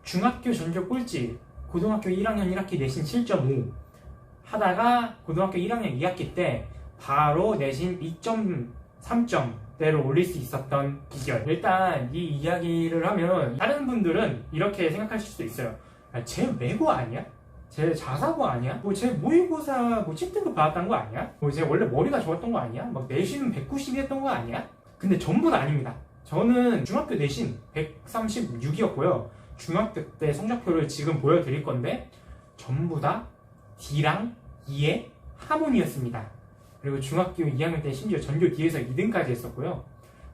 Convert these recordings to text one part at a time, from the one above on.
중학교 전교 꼴찌, 고등학교 1학년 1학기 내신 7.5 하다가 고등학교 1학년 2학기 때 바로 내신 2.3점대로 올릴 수 있었던 비결. 일단 이 이야기를 하면 다른 분들은 이렇게 생각하실 수도 있어요. 쟤 외고 아니야? 쟤 자사고 아니야? 쟤 모의고사 7등급 받았던 거 아니야? 쟤 원래 머리가 좋았던 거 아니야? 막 내신은 190이 했던 거 아니야? 근데 전부 다 아닙니다. 저는 중학교 내신 136이었고요. 중학교 때 성적표를 지금 보여드릴 건데 전부 다 D랑 E의 하모니였습니다. 그리고 중학교 2학년 때 심지어 전교 D에서 2등까지 했었고요.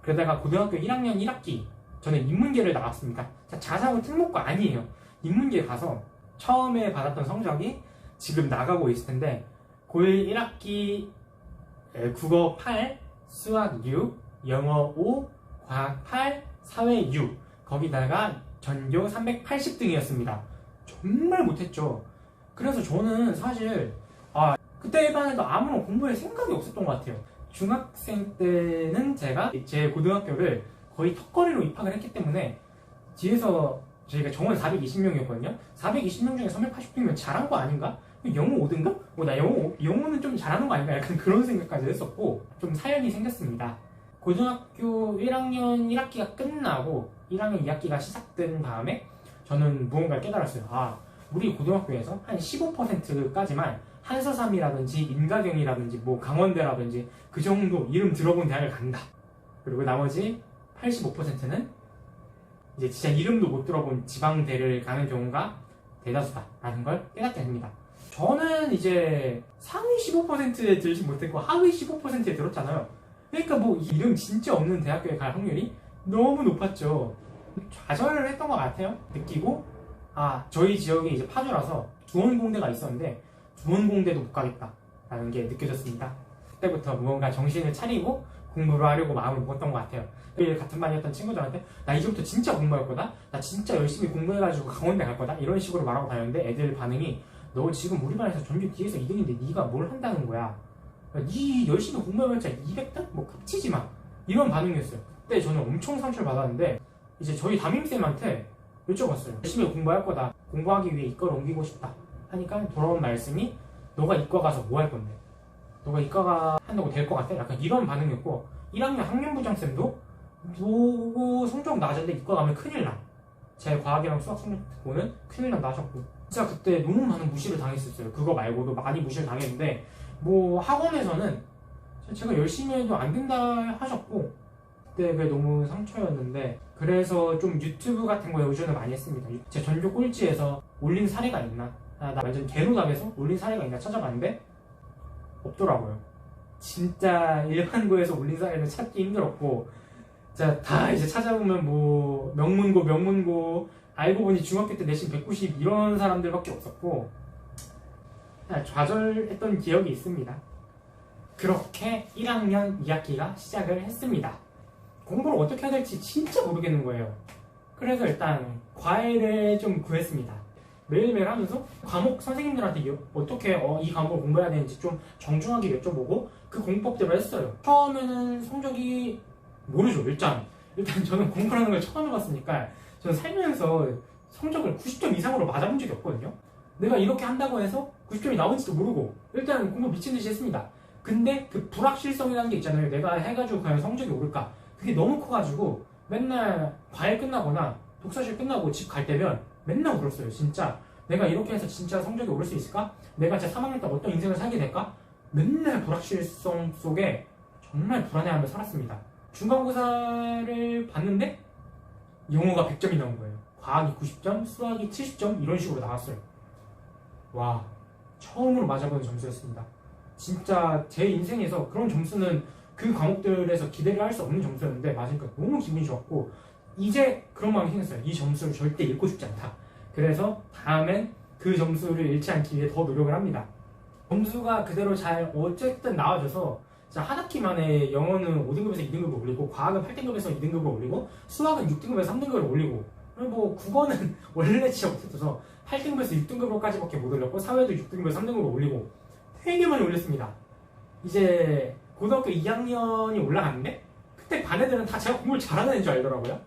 그러다가 고등학교 1학년 1학기 저는 인문계를 나왔습니다. 자사고 특목고 아니에요. 인문계 가서 처음에 받았던 성적이 지금 나가고 있을 텐데 고1 1학기 국어 8, 수학 6, 영어 5, 과학 8, 사회 6 거기다가 전교 380등이었습니다. 정말 못했죠. 그래서 저는 사실 그때 반에도 아무런 공부할 생각이 없었던 것 같아요. 중학생 때는 제가 제 고등학교를 거의 턱걸이로 입학을 했기 때문에 뒤에서 저희가 정원 420명이었거든요. 420명 중에 380등이면 잘한 거 아닌가? 영어 5등급? 나 영어는 좀 잘하는 거 아닌가? 약간 그런 생각까지 했었고 좀 사연이 생겼습니다. 고등학교 1학년 1학기가 끝나고 1학년 2학기가 시작된 다음에 저는 무언가를 깨달았어요. 우리 고등학교에서 한 15%까지만 한서삼이라든지 인가경이라든지 강원대라든지 그 정도 이름 들어본 대학을 간다. 그리고 나머지 85%는 이제 진짜 이름도 못 들어본 지방대를 가는 경우가 대다수다라는 걸 깨닫게 됩니다. 저는 이제 상위 15%에 들지 못했고 하위 15%에 들었잖아요. 그러니까 이름 진짜 없는 대학교에 갈 확률이 너무 높았죠. 좌절을 했던 것 같아요. 느끼고 저희 지역이 이제 파주라서 두원공대가 있었는데 두원공대도 못 가겠다라는 게 느껴졌습니다. 그때부터 무언가 정신을 차리고 공부를 하려고 마음을 먹었던 것 같아요. 같은 반이었던 친구들한테 나 이제부터 진짜 공부할 거다, 나 진짜 열심히 공부해가지고 강원대 갈 거다 이런 식으로 말하고 다녔는데 애들 반응이 너 지금 우리 반에서 전교 D에서 2등인데 네가 뭘 한다는 거야? 네 열심히 공부해봤자 200등? 깝치지 마 이런 반응이었어요. 그때 저는 엄청 상처를 받았는데 이제 저희 담임쌤한테 여쭤봤어요. 열심히 공부할 거다, 공부하기 위해 이과를 옮기고 싶다 하니까 돌아온 말씀이 너가 이과 가서 뭐 할 건데? 너가 이과가 한다고 될 것 같아? 약간 이런 반응이었고 1학년 학년부장쌤도 너 성적 낮은데 이과 가면 큰일 나. 제 과학이랑 수학 성적 듣고는 큰일 난다 하셨고 진짜 그때 너무 많은 무시를 당했었어요. 그거 말고도 많이 무시를 당했는데 학원에서는 제가 열심히 해도 안 된다 하셨고 그때 그게 너무 상처였는데 그래서 좀 유튜브 같은 거에 의존을 많이 했습니다. 제 전교 꼴찌에서 올린 사례가 있나? 나 완전 개노답에서 올린 사례가 있나 찾아봤는데 없더라고요. 진짜 일반고에서 올린 사례는 찾기 힘들었고 다 이제 찾아보면 명문고 알고 보니 중학교 때 내신 190 이런 사람들밖에 없었고 좌절했던 기억이 있습니다. 그렇게 1학년 2학기가 시작을 했습니다. 공부를 어떻게 해야 될지 진짜 모르겠는 거예요. 그래서 일단 과외를 좀 구했습니다. 매일매일 하면서 과목 선생님들한테 어떻게 이 과목을 공부해야 되는지 좀 정중하게 여쭤보고 그 공법대로 했어요. 처음에는 성적이 모르죠. 일단 저는 공부하는 걸 처음 해봤으니까 저는 살면서 성적을 90점 이상으로 맞아본 적이 없거든요. 내가 이렇게 한다고 해서 90점이 나오는지도 모르고 일단 공부 미친듯이 했습니다. 근데 그 불확실성이라는 게 있잖아요. 내가 해가지고 과연 성적이 오를까, 그게 너무 커가지고 맨날 과외 끝나거나 독서실 끝나고 집 갈 때면 맨날 울었어요. 진짜 내가 이렇게 해서 진짜 성적이 오를 수 있을까? 내가 진짜 3학년 때 어떤 인생을 살게 될까? 맨날 불확실성 속에 정말 불안해하며 살았습니다. 중간고사를 봤는데 영어가 100점이 나온 거예요. 과학이 90점, 수학이 70점 이런 식으로 나왔어요. 와, 처음으로 맞아보는 점수였습니다. 진짜 제 인생에서 그런 점수는 그 과목들에서 기대를 할 수 없는 점수였는데 맞으니까 너무 기분이 좋았고 이제 그런 마음이 생겼어요. 이 점수를 절대 잃고 싶지 않다. 그래서 다음엔 그 점수를 잃지 않기 위해 더 노력을 합니다. 점수가 그대로 잘 어쨌든 나와줘서 한 학기 만에 영어는 5등급에서 2등급을 올리고 과학은 8등급에서 2등급을 올리고 수학은 6등급에서 3등급을 올리고 국어는 원래 진짜 못했어서 8등급에서 6등급으로까지밖에 못 올렸고 사회도 6등급에서 3등급을 올리고 되게 많이 올렸습니다. 이제 고등학교 2학년이 올라갔는데 그때 반 애들은 다 제가 공부를 잘하는 애인 줄 알더라고요.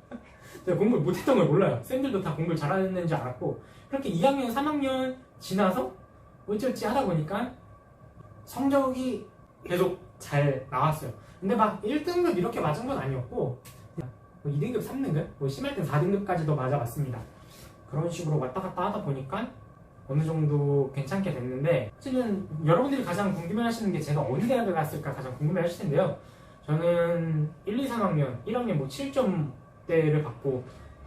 제가 공부를 못했던 걸 몰라요. 쌤들도 다 공부를 잘하는 줄 알았고 그렇게 2학년, 3학년 지나서 어찌어찌 하다 보니까 성적이 계속 잘 나왔어요. 근데 막 1등급 이렇게 맞은 건 아니었고 뭐 2등급, 3등급, 뭐 심할 땐 4등급까지도 맞아봤습니다. 그런 식으로 왔다 갔다 하다 보니까 어느 정도 괜찮게 됐는데 사실은 여러분들이 가장 궁금해하시는 게 제가 어느 대학을 갔을까 가장 궁금해하실 텐데요. 저는 1, 2, 3학년, 1학년 뭐 7점대를 받고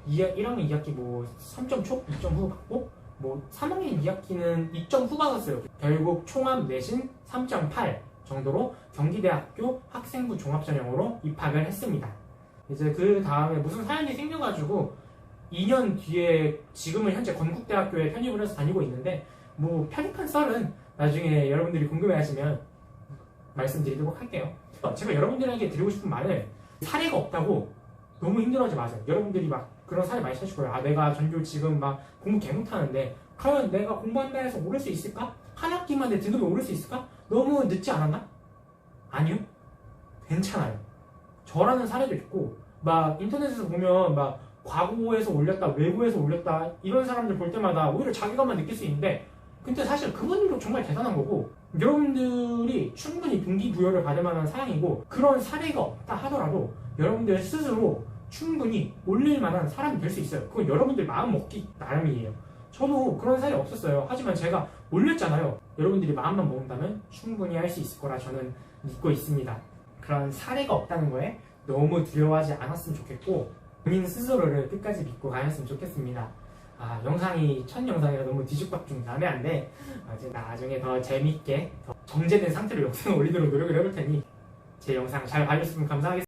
1학년 2학기 뭐 3점 초, 2점 후 받고 뭐 3학년 2학기는 2점 후 받았어요. 결국 총합 내신 3.8 정도로 경기대학교 학생부 종합전형으로 입학을 했습니다. 이제 그 다음에 무슨 사연이 생겨가지고 2년 뒤에 지금은 현재 건국대학교에 편입을 해서 다니고 있는데 뭐 편입한 썰은 나중에 여러분들이 궁금해하시면 말씀드리도록 할게요. 제가 여러분들에게 드리고 싶은 말은 사례가 없다고 너무 힘들어하지 마세요. 여러분들이 막 그런 사례 많이 찾으실 거예요. 아 내가 전교 지금 막 공부 개 못하는데 과연 내가 공부한다 해서 오를 수 있을까? 한 학기만 내 등급이 오를 수 있을까? 너무 늦지 않았나? 아니요. 괜찮아요. 저라는 사례도 있고 막 인터넷에서 보면 막 과고에서 올렸다, 외고에서 올렸다 이런 사람들 볼 때마다 오히려 자괴감만 느낄 수 있는데 근데 사실 그분들도 정말 대단한 거고 여러분들이 충분히 동기부여를 받을 만한 사항이고 그런 사례가 없다 하더라도 여러분들 스스로 충분히 올릴 만한 사람이 될 수 있어요. 그건 여러분들 마음 먹기 나름이에요. 저도 그런 사례 없었어요. 하지만 제가 올렸잖아요. 여러분들이 마음만 먹는다면 충분히 할 수 있을 거라 저는 믿고 있습니다. 그런 사례가 없다는 거에 너무 두려워하지 않았으면 좋겠고 본인 스스로를 끝까지 믿고 가셨으면 좋겠습니다. 영상이 첫 영상이라 너무 뒤죽박죽 난해한데 이제 나중에 더 재밌게 더 정제된 상태로 영상을 올리도록 노력을 해볼 테니 제 영상 잘 봐주셨으면 감사하겠습니다.